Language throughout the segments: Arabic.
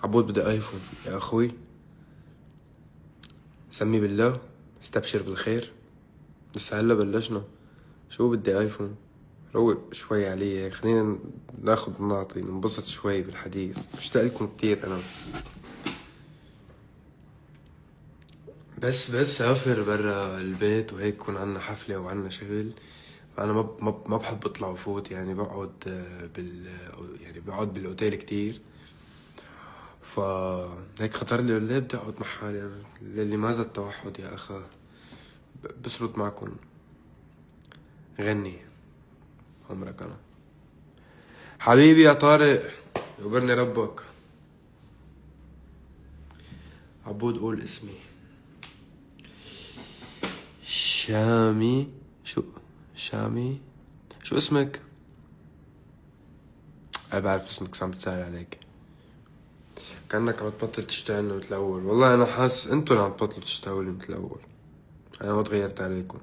عبود بدي ايفون يا اخوي، سمي بالله، استبشر بالخير. لسه هلا بلشنا. شو بدي ايفون؟ روق شوي علي هيك، خلينا ناخد ونعطي، ننبسط شوي بالحديث. مشتاق لكم كتير انا. بس اسافر برا البيت وهيك يكون عنا حفلة او عنا شغل، فانا ما بحب اطلع وفوت، يعني بقعد يعني بقعد بالاوتيل كتير. هيك خطر لي ليه بدي اقعد مع حالي انا، لماذا التوحد يا اخا؟ بسرد معكم. غني عمرك انا حبيبي يا طارق، يقبرني ربك. عبود قول اسمي. شامي. شو شامي؟ شو اسمك؟ انا بعرف اسمك بس عم بتسأل عليك، كأنك عم تبطل تشتغلني مثل الاول. والله انا حاسس انتو اللي عم تبطلوا تشتغلوا مثل الاول، انا ما تغيرت عليكم.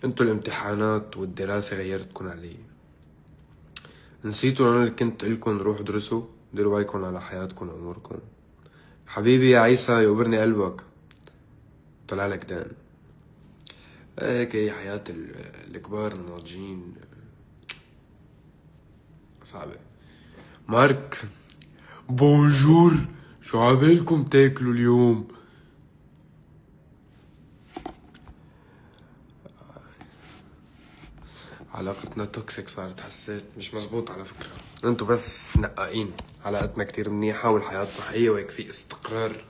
انتو الامتحانات والدراسة غيرتكن علي. نسيتوا انا اللي كنت قلكن روحوا درسوا، ديروا بالكن على حياتكن واموركم. حبيبي يا عيسى، يقبرني قلبك. طلع لك دان. هيك هي حياة الكبار الناضجين، صعبة. مارك، بونجور، شو عبالكم تاكلوا اليوم؟ علاقتنا توكسيك صارت، حسيت مش مزبوط على فكرة. انتو بس نقائين، علاقتنا كتير منيحة والحياة صحية وهيك في استقرار.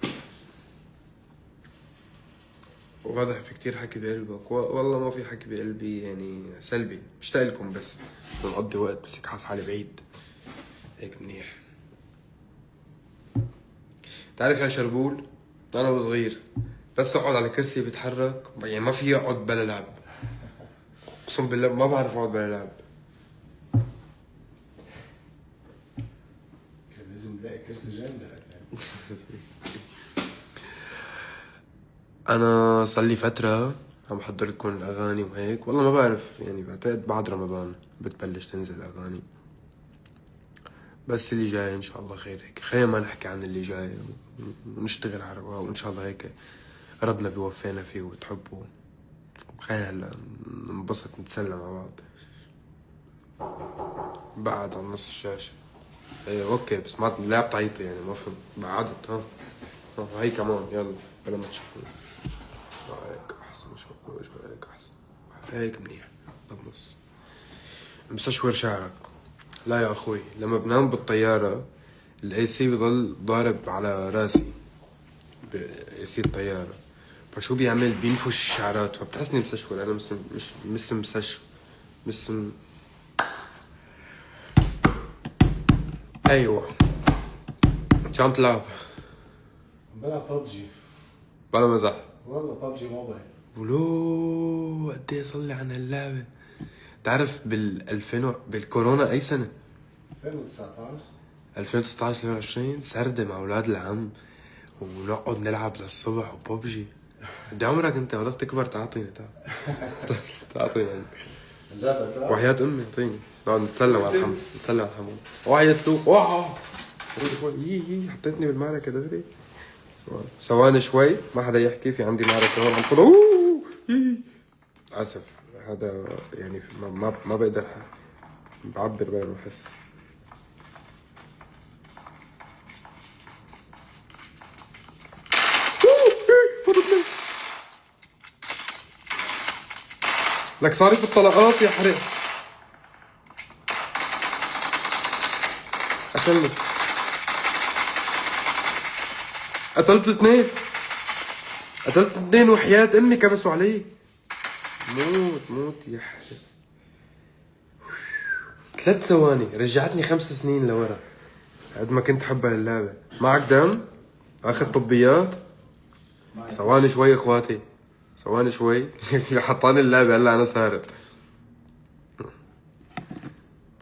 واضح في كتير حكي بقلبك. والله ما في حكي بقلبي، يعني سلبي. مشتاق لكم بس بنقضي وقت، بس هيك حاس حالي بعيد هيك منيح. تعرف يا شربول، انا وصغير بس اقعد على كرسي بيتحرك، يعني ما في اقعد بلا لعب. اقسم بالله ما بعرف اقعد بلا لعب. كان لازم نلاقي كرسي جنبك. انا صار لي فتره عم بحضر لكم الاغاني وهيك. والله ما بعرف، يعني بعتقد بعد رمضان بتبلش تنزل اغاني، بس اللي جاي ان شاء الله خير. هيك خلينا ما نحكي عن اللي جاي ونشتغل على رواق، وان شاء الله هيك ربنا بيوفينا فيه وتحبه. خلينا هلا ننبسط نتسلى مع بعض. بعد عن نص الشاشة. ايه اوكي، بس ما لا بتعيطي يعني، ما فهمت. بعدت ها. هي كمان يلا بلا ما تشوفوني. هيك احسن شوي، هيك احسن. هيك منيح. بنص مستشور شعرك. لا يا اخوي، لما بنام بالطيارة الاي سي بضل ضارب على راسي باي سي الطيارة، فشو بيعمل؟ بينفش الشعرات، فبتحسني مستشور. انا مش مستشور، مش ايوه. شو عم تلعب؟ بلعب ببجي. بلا مزح والله ببجي موبايل. ولو قد ايه صلي عن هاللعبة. تعرف بالكورونا اي سنة؟ 2019. 2019 2020 سردة مع اولاد العم ونقعد نلعب للصبح وببجي. قد إيه عمرك انت؟ بدك تكبر تعطيني تعطيني يعني. وحياة امي اعطيني نقعد نتسلى على الحمام، نتسلى على الحمام. وعيت له شوي. حطيتني بالمعركة دغري. ثواني شوي، ما حدا يحكي، في عندي معركة هون عم تقول. اسف، هذا يعني ما بقدر بعبر بلا ما احس. فضتني لك صارف الطلقات يا حرق. قتلت اثنين، قتلت اثنين وحياة امي كبسوا علي. موت يا حرق. 3 ثواني رجعتني 5 سنين لورا. قد ما كنت حبها اللعبة. معك دم؟ اخذ طبيات؟ ثواني شوي اخواتي، ثواني شوي. حطاني اللعبة هلا انا سارق.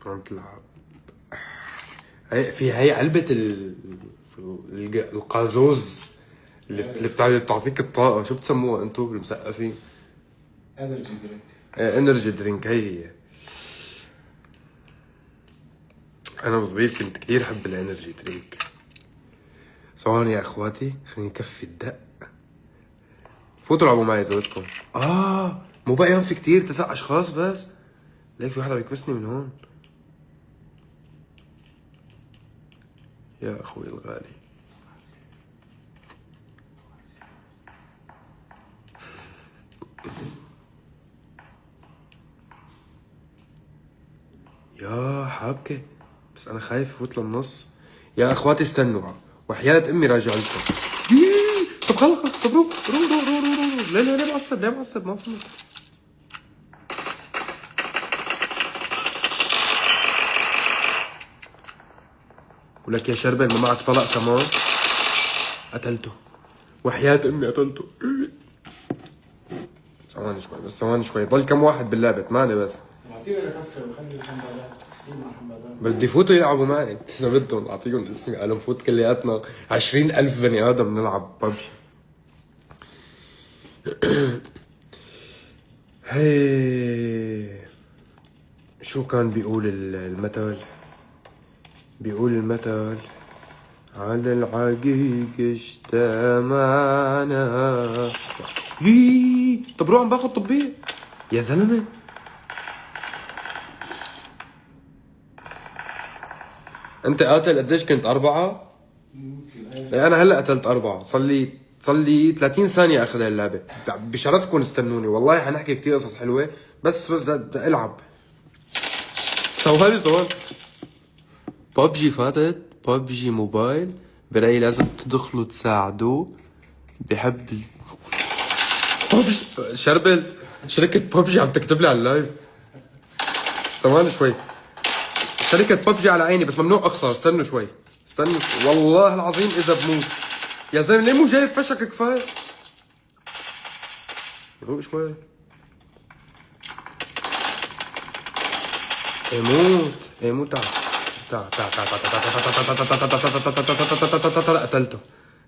عم تلعب هي علبة القازوز اللي بتعطيك الطاقة. شو بتسموها انتو المثقفين؟ انرجي درينك. انرجي درينك هي. انا صغير كنت كتير حب الانرجي درينك. ثواني يا اخواتي خليني كفي الدق. فوتوا العبوا معي اذا بدكم. مو بقى هون في كتير 9 اشخاص بس. ليك في واحد عم يكبسني من هون. يا اخوي الغالي. يا حابكة بس انا خايف فوت للنص. يا اخواتي استنوا وحياة امي راجع لكم. طب خلص طب روح. ليه معصب ما فهمت. ولك يا شربل ما معك طلق كمان. قتلته وحياة امي قتلته. ثواني شوي ضل كم واحد باللعبة 8 بس. اعطيني كفه وخلي حمادان. مع حمادان بدي يفوتوا يلعبوا معي اذا بدهم اعطيكم اسمي قالوا نفوت كلياتنا 20,000 بني ادم نلعب ببجي. هي شو كان بيقول المثل؟ بيقول المثل على العقيق اجتمعنا. طب روح عم باخد طبية يا زلمة. انت قاتل قديش كنت 4؟ ايه انا هلا قتلت 4. صار لي 30 ثانية اخذ اللعبة. بشرفكم استنوني والله حنحكي كتير قصص حلوة بس بدي العب. ثواني ببجي فاتت. ببجي موبايل برأيي لازم تدخلوا تساعدوه. بحب ببجي. شربل شركة ببجي عم تكتب لي على اللايف. ثواني شوي. شركة ببجي على عيني بس ممنوع اخسر. استنوا شوي والله العظيم اذا بموت. يا زلمة ليه مو جايب فشك كفاية؟ روق شوي. موت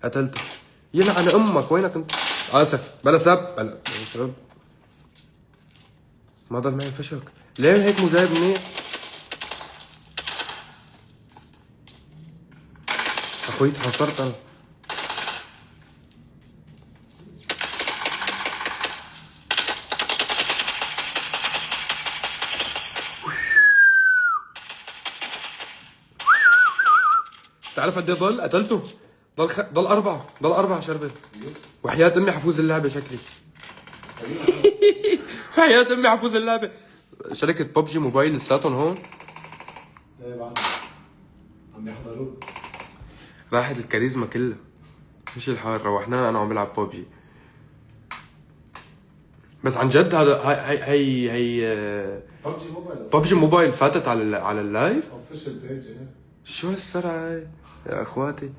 قتلته يلعن امك. وينك انت؟ اسف بلا سب بلا سب. ما ضل معي فشك. ليه هيك مو جايب منيح؟ اخوي تحصرت انا. تعرف قد ايه ضل؟ قتلته. ضل 4 شربل. وحياة امي حفوز اللعبة شكلي. وحياة امي حفوز اللعبة. شركة ببجي موبايل لساتهم هون. ايه بعد عم يحضروك. راحت الكاريزما كلها. مش الحال روحنا انا عم بلعب ببجي. بس عن جد هذا هي ببجي موبايل فاتت على اللايف. اوفيشال بيج. شو هالسرعة هاي يا اخواتي؟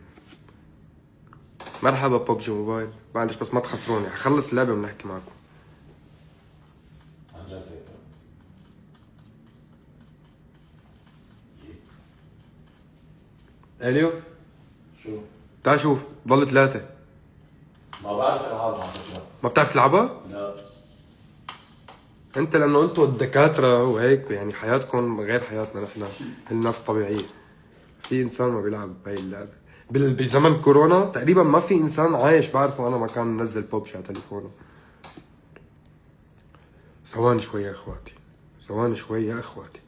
مرحبا ببجي موبايل. معلش بس ما تخسروني حخلص اللعبة بنحكي معكم. عن جد اليو شو؟ تعال شوف ضل 3. ما بعرف العب على فكره. ما بتعرف تلعبها؟ لا انت لانه انتوا الدكاترة وهيك يعني حياتكم غير حياتنا نحن الناس الطبيعية. في انسان ما بيلعب بهي اللعبة. بزمن كورونا تقريبا ما في انسان عايش بعرفه انا ما كان منزل ببجي على تليفونه. ثواني شوي يا اخواتي.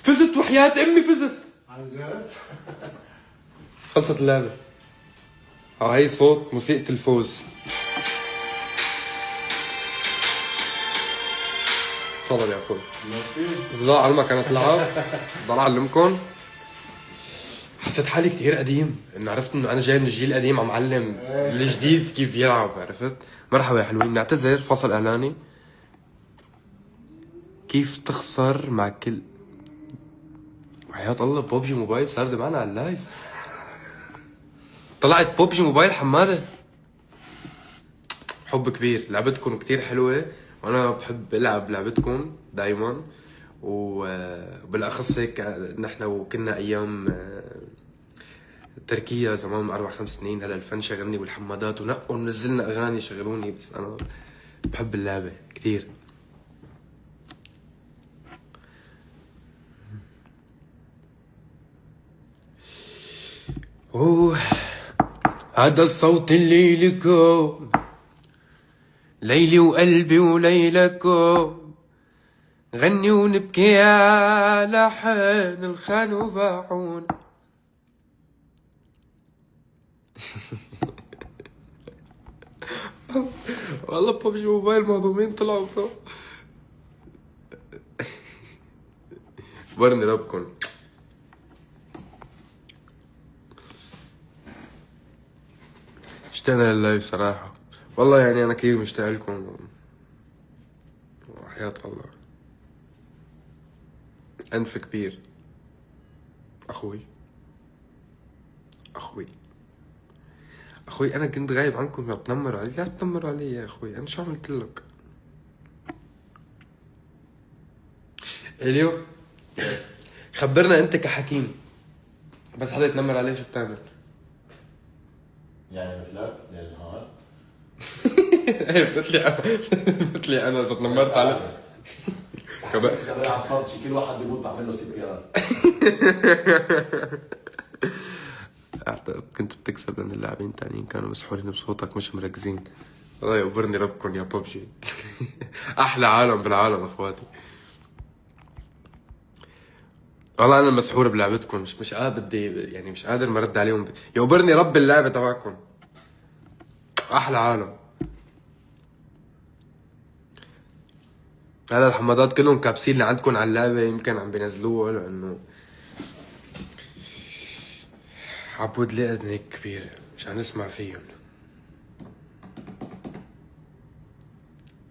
فزت وحياة امي فزت. عن جد؟ خلصت اللعبة. هاي صوت موسيقى الفوز. تفضل يا اخوي. ميرسي. ضل علمك انا تلعب. ضل اعلمكم. حسيت حالي كتير قديم انه عرفت انه انا جاي من الجيل القديم عم علم الجديد كيف يلعب. عرفت؟ مرحبا يا حلوين. نعتذر فصل اعلاني. كيف تخسر مع كل وحياة الله ببجي موبايل صار معنا على اللايف. طلعت ببجي موبايل حمادة. حب كبير. لعبتكم كتير حلوة وانا بحب العب لعبتكم دايما وبالاخص هيك نحن وكنا ايام تركيا زمان 4 5 سنين. هلا الفن شغلني بالحمادات ونقوا ونزلنا اغاني شغلوني، بس انا بحب اللعبه كتير. اوه هذا الصوت اللي لكم ليلي وقلبي وليلكم، غني ونبكي على حين الخان وباعون. والله ببجي موبايل مهضومين طلعوا برو. برني ربكن. اشتقنا لللايف صراحة، والله يعني أنا كثير مشتاق لكم وحياة الله. أنف كبير أخوي أخوي أخوي، أنا كنت غايب عنكم يا بتنمروا علي. لا تنمروا علي يا أخوي، أنا شو عملت لك؟ إليو خبرنا أنت كحكيم، بس حدا يتنمر عليه شو بتعمل؟ يعني مثلك ليل نهار. مثلي أنا إذا تنمرت عليه كمان اذا بلعب ببجي كل واحد بيموت بعمل له CPR. أعتقد كنت بتكسب لأن اللاعبين التانيين كانوا مسحورين بصوتك مش مركزين. الله يقبرني ربكن يا ببجي. أحلى عالم بالعالم أخواتي. والله أنا مسحور بلعبتكم، مش قادر بدي يعني مش قادر مرد عليهم. يقبرني رب اللعبة تبعكم، أحلى عالم. هذا الحمادات كلهم كابسين اللي عندكم على اللعبة يمكن عم بينزلوها لأنه عبود لي أذنك كبيرة مشان نسمع فيهم.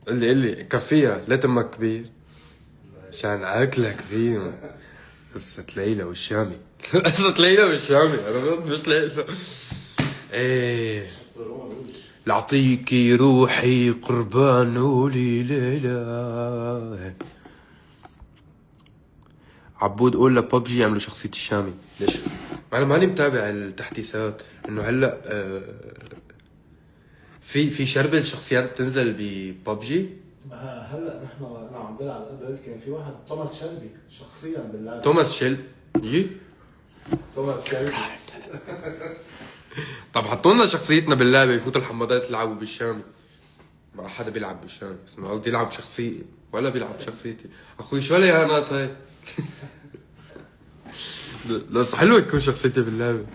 قلي كفيها ليه تمك كبير مشان عاكلك فيهم. قصة ليلى والشامي. قصة ليلى والشامي أنا مش ليلى. إيه لعطيكي روحي قربان قولي ليلى. عبود قول لببجي يعملوا شخصية الشامي. ليش؟ انا ماني متابع التحديثات انه هلا في شرب الشخصيات بتنزل بببجي. هلا انا عم بلعب قبل كان في واحد توماس شلبي شخصيا باللعبه. توماس شلبي. توماس شلبي. طب حطوا لنا شخصيتنا باللعبه يفوتوا الحمادات يلعبوا بالشامي. ما حدا بيلعب بالشامي، بس انا قصدي يلعب شخصيه ولا بيلعب شخصيتي. اخوي شو هالإهانات هاي؟ بس حلوة تكون شخصيتي باللعبة.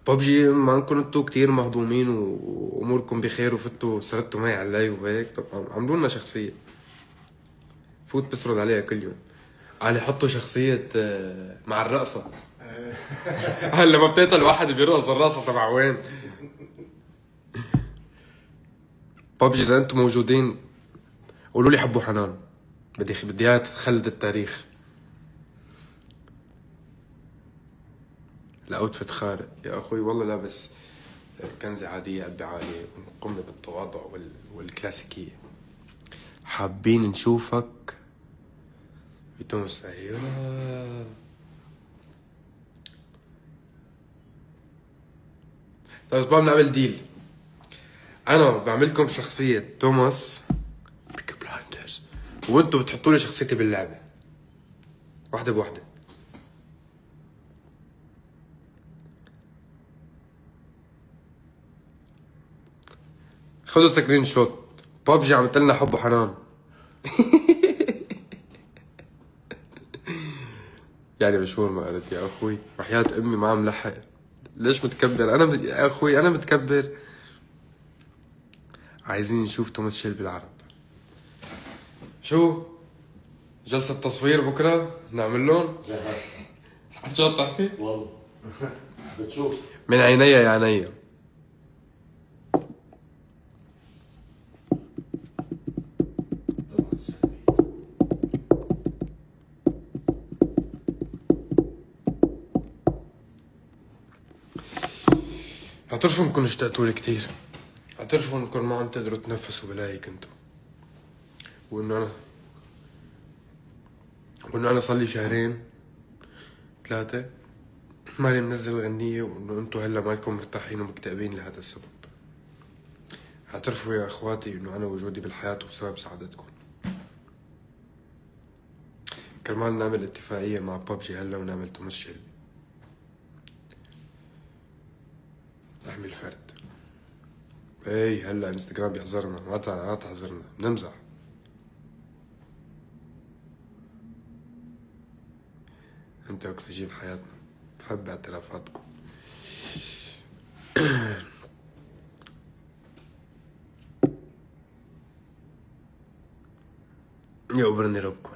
ببجي ما انكم انتو كتير مهضومين واموركم بخير وفتوا سردتوا معي على اللايف وهيك، طب عملوا لنا شخصية فوت بسرد عليها كل يوم. قال حطوا شخصية مع الرقصة. هلا ما بتقطع الواحد بيرقص الرقصة تبع وين؟ ببجي اذا انتم موجودين قولوا لي حبوا حنان، بدي اياها تخلد التاريخ. الاوتفيت خارق يا اخوي، والله لابس كنزة عادية قلبي عالية قمة بالتواضع والكلاسيكية. حابين نشوفك بتونس. ايوه طيب اسبوع بنعمل ديل، انا بعملكم شخصية توماس بيكي بلايندرز وانتوا بتحطوا لي شخصيتي باللعبة واحدة بواحدة. خذوا سكرين شوت. ببجي عملت لنا حب وحنان. يعني مشهور ما قلت يا اخوي وحياة امي ما عم لحق. ليش متكبر انا يا اخوي انا متكبر. عايزين نشوف توماس شيلبي العرب. شو جلسة تصوير بكره نعمل لهم؟ جهزت عن شو تحكي؟ والله. بتشوف من عيني يا عيني. توماس شلبي. اعترفوا انكم اشتقتوا لي كتير، اعترفوا انكم ما عم تقدروا تنفسوا بلاقي كنتوا. وانه انا صار لي شهرين 3 ماني منزل غنية، وانه انتو هلا مالكم مرتاحين ومكتئبين لهذا السبب. اعترفوا يا اخواتي انه انا وجودي بالحياة بسبب سعادتكم. كرمال نعمل اتفاقية مع ببجي هلا ونعمل تمثل. احمي الفرد. اي هلا انستغرام بيحذرنا، ما تحذرنا، بنمزح. انت اكسجين حياتنا، بحب اعترافاتكم. يقبرني ربكم.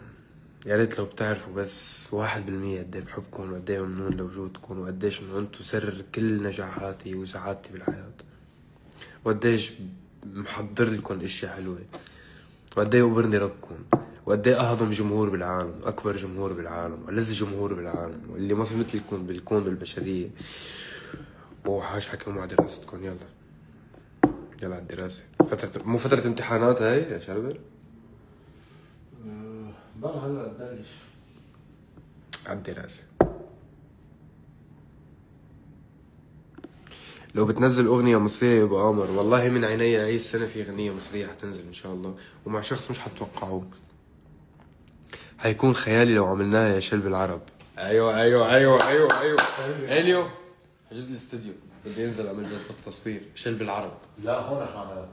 يا ريت لو بتعرفوا بس 1% قد ايه بحبكم، وقد ايه ممنون لوجودكم، وقديش انه انتو سر كل نجاحاتي وسعادتي بالحياة، وقديش محضر لكم اشياء حلوة، وقد ايه يقبرني ربكم، وقد ايه اهضم جمهور بالعالم، واكبر جمهور بالعالم، والذ جمهور بالعالم، واللي ما في مثلكم بالكون بالبشرية. وحاش حكيهم مع دراستكم. يلا على الدراسة. مو فترة امتحانات هاي يا شربل؟ بقى هلا تبلش على الدراسة. لو بتنزل أغنية مصرية يبقى قمر. والله من عيني، هاي السنة في أغنية مصرية حتنزل إن شاء الله، ومع شخص مش حتوقعوه. هيكون خيالي لو عملناها يا شلب العرب. أيوة إليو حجز لي استوديو، بدي انزل اعمل جلسة تصوير شلب العرب. لا هون رح نعملها.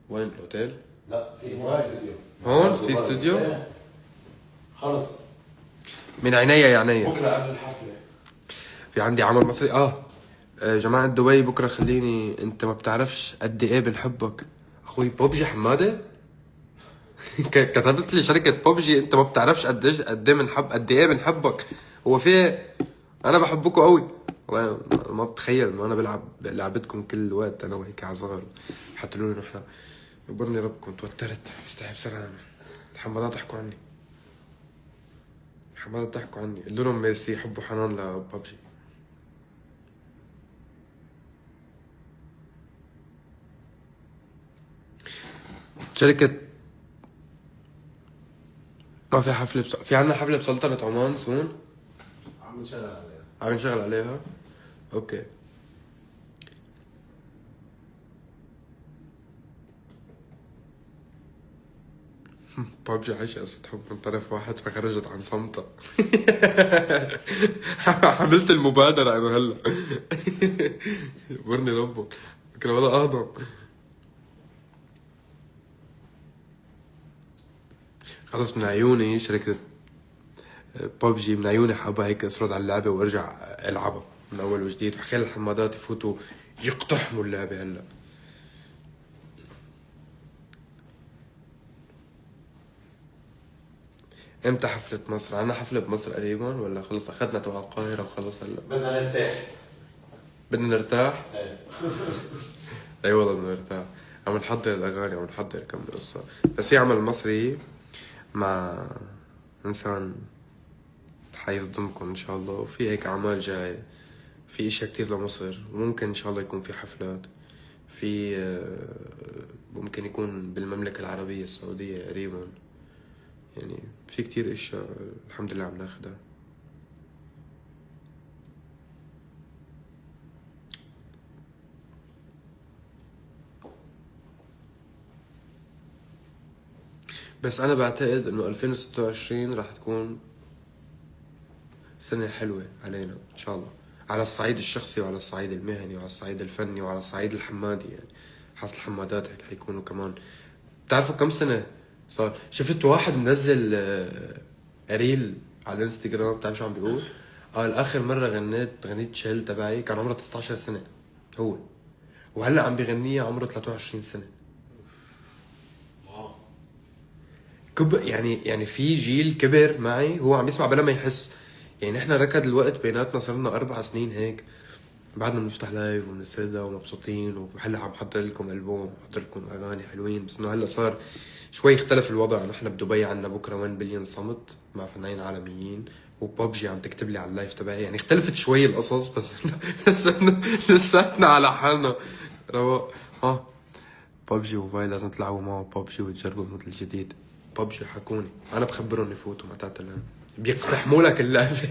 وين بالاوتيل؟ لا في هون استوديو. هون في استوديو؟ إيه. خلص من عيني يا عيني. بكره قبل الحفله في عندي عمل مصري. جماعة دبي بكره خليني. انت ما بتعرفش قد ايه بنحبك اخوي ببجي حمادة. كتبت لي شركة ببجي انت ما بتعرفش قد ايه بنحبك. هو في انا بحبكم قوي والله، ما بتخيل انه انا بلعب لعبتكم كل وقت انا وهيك على صغر. حتى لو نحن يقبرني ربكم. توترت بستحي بسرعة. الحمادات ضحكوا عني، الحمادات ضحكوا عني. قلوا لهم ميرسي، حبوا حنان لببجي. شركة ما في حفلة في عنا حفلة بسلطنة عمان سون. عم نشتغل عليها. عم نشتغل عليها. اوكي. ببجي عايشة قصة حب من طرف واحد فخرجت عن صمتها. عملت المبادرة انا هلا. يقبرني ربك فكرة ولا اهضم. خلص من عيوني شركة ببجي، من عيوني حابة هيك اسرد على اللعبة وارجع العبها من اول وجديد، وخلي الحمادات يفوتوا يقتحموا اللعبة هلا. امتى حفلة مصر؟ عنا حفلة بمصر قريبا ولا خلص اخذنا تبع القاهرة وخلص هلا؟ بدنا نرتاح. بدنا نرتاح؟ ايه. اي والله بدنا نرتاح. عم نحضر الاغاني، عم نحضر كم قصة. بس في عمل مصري مع انسان حيصدمكم ان شاء الله، وفي هيك اعمال جاية، في اشياء كتير لمصر، وممكن ان شاء الله يكون في حفلات، في ممكن يكون بالمملكة العربية السعودية قريبا. يعني في كتير اشياء الحمد لله عم ناخدها. بس انا بعتقد انه 2026 راح تكون سنة حلوة علينا ان شاء الله، على الصعيد الشخصي وعلى الصعيد المهني وعلى الصعيد الفني وعلى الصعيد الحمادي. يعني حاصل الحمادات هيك حيكونوا كمان. بتعرفوا كم سنة صار؟ شفت واحد منزل ريل على الانستغرام، بتعرف شو عم بيقول؟ قال اخر مرة غنيت شيل تبعي كان عمره 19 سنة هو، وهلا عم بغنيها عمره 23 سنة. يعني في جيل كبر معي هو عم يسمع بلا ما يحس. يعني احنا ركض الوقت بيناتنا، صار لنا 4 سنين هيك بعدنا بنفتح لايف وبنسردها ومبسوطين، وهلا عم بحضر لكم البوم، بحضر لكم اغاني حلوين. بس انه هلا صار شوي اختلف الوضع. نحن بدبي عنا بكره 1 بليون صمت مع فنانين عالميين، وببجي عم تكتب لي على اللايف تبعي. يعني اختلفت شوي القصص، بس انه لساتنا على حالنا رواق. ببجي موبايل لازم تلعبوا معه ببجي وتجربوا المود الجديد. ببجي حكوني، انا بخبرهم يفوتوا ما تعتلهم، بيقتحموا لك اللعبه.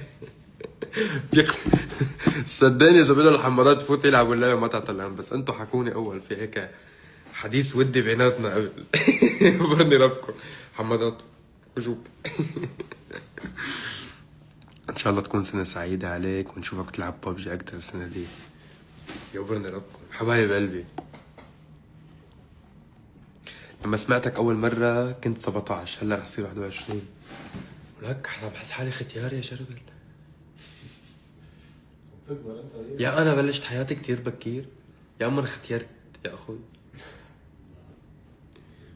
صدقني اذا بدهم الحمادات يفوتوا يلعبوا اللعبه ما تعتلهم، بس انتوا حكوني اول في هيك حديث ودي بيناتنا قبل. برني ربكم حمادات وجوب. ان شاء الله تكون سنه سعيده عليك ونشوفك تلعب ببجي اكتر السنه دي. يوبرني ربكم حبايب قلبي. لما سمعتك اول مره كنت 17، هلا رح صير 21. ولك انا بحس حالي ختيار يا شربل. تكبر انت يا انا بلشت حياتي كتير بكير، يا اما انا ختيرت يا اخوي.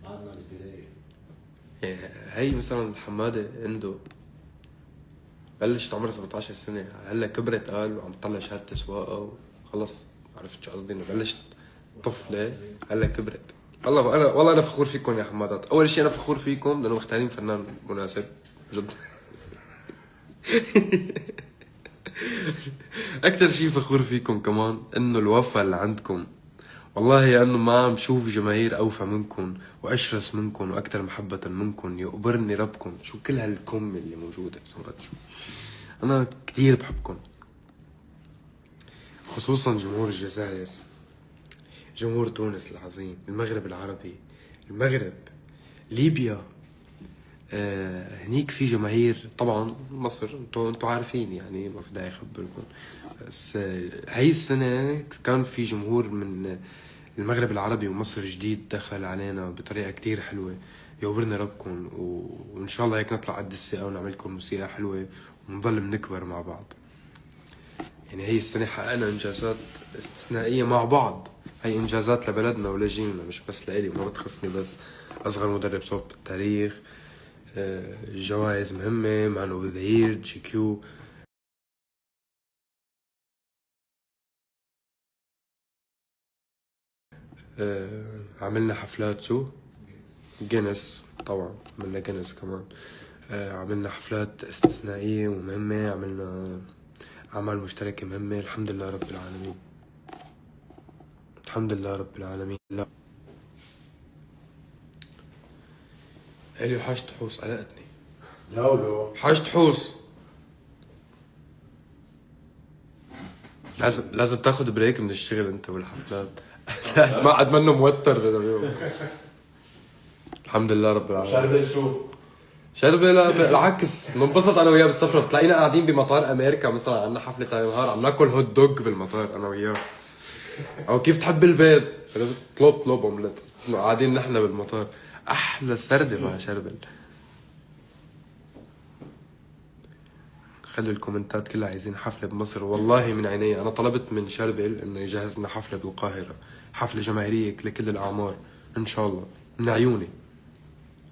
بعدنا بالبدايه. يعني هي مثلا الحماده عنده بلشت عمرها 17 سنه، هلا كبرت قال وعم تطلع شهاده سواقه وخلص. عرفت شو قصدي؟ انه بلشت طفله هلا كبرت. والله انا فخور فيكم يا حمادات. اول شيء انا فخور فيكم لانه مختارين فنان مناسب جد. اكثر شيء فخور فيكم كمان انه الوفا اللي عندكم، والله انه ما عم شوف جماهير اوفى منكم واشرس منكم واكثر محبه منكم. يقبرني ربكم شو كل هالكم اللي موجوده صارت. شو انا كثير بحبكم، خصوصا جمهور الجزائر، جمهور تونس العظيم، المغرب العربي، المغرب، ليبيا. هنيك في جماهير طبعا. مصر انتوا عارفين يعني ما في داعي اخبركم. بس هاي السنة كان في جمهور من المغرب العربي ومصر جديد دخل علينا بطريقة كتير حلوة. يوبرنا ربكم وان شاء الله هيك نطلع قد الثقة ونعمل لكم موسيقى حلوة ونضل بنكبر مع بعض. يعني هي السنة حققنا انجازات استثنائية مع بعض. هي انجازات لبلدنا ولجيلنا مش بس لإلي، وما بتخصني بس. اصغر مدرب صوت بالتاريخ، جوائز مهمة، مانو بذعير، جي كيو. عملنا حفلات شو؟ جينيس طبعا، عملنا جينيس كمان. عملنا حفلات استثنائية ومهمة، عملنا أعمال مشتركة مهمة. الحمد لله رب العالمين، الحمد لله رب العالمين. لا هلي حاجة حوس قلقتني. لولو حاجة حوس لازم تاخد بريك من الشغل انت والحفلات. ما قد منه موتر هذا اليوم. الحمد لله رب العالمين. شربل شو؟ شربة لا بالعكس بننبسط انا وياه بالسفره. بتلاقينا قاعدين بمطار امريكا مثلا، عندنا حفله تاني نهار عم ناكل هوت دوج بالمطار انا وياه. او كيف تحب البيض؟ طلب اومليت. قاعدين نحن بالمطار. احلى سردة مع شربل. خلوا الكومنتات كلها عايزين حفله بمصر، والله من عيني. انا طلبت من شربل انه يجهز لنا حفله بالقاهره، حفله جماهيريه لكل الاعمار ان شاء الله، من عيوني.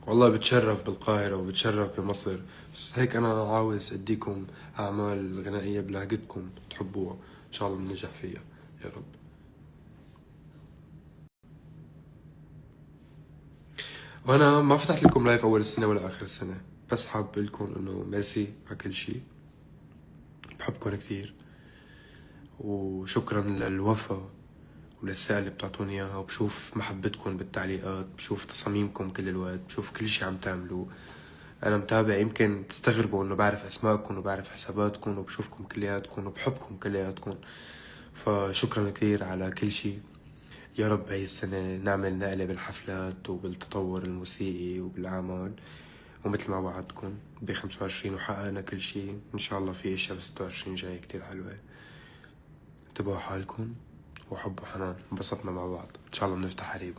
والله بتشرف بالقاهرة وبتشرف بمصر. بس هيك أنا عاوز أديكم أعمال غنائية بلهجتكم تحبوها إن شاء الله بننجح فيها يا رب. وأنا ما فتحت لكم لايف أول السنة ولا آخر السنة، بس حاب لكم إنه ميرسي على كل شي. بحبكم كتير وشكرا للوفا وللثقة اللي بتعطوني إياها. وبشوف محبتكم بالتعليقات، بشوف تصاميمكم كل الوقت، بشوف كل شي عم تعملوه. انا متابع، يمكن تستغربوا انه بعرف اسماءكم وبعرف حساباتكم وبشوفكم كلياتكم وبحبكم كلياتكم. فشكرا كثير على كل شيء. يا رب هاي السنة نعمل نقلة بالحفلات وبالتطور الموسيقي وبالأعمال، ومثل ما وعدتكم ب25 وحققنا كل شيء. إن شاء الله في إشياء ب26 جاي كتير حلوة. انتبهوا حالكم وحب وحنان، انبسطنا مع بعض. إن شاء الله بنفتح قريب.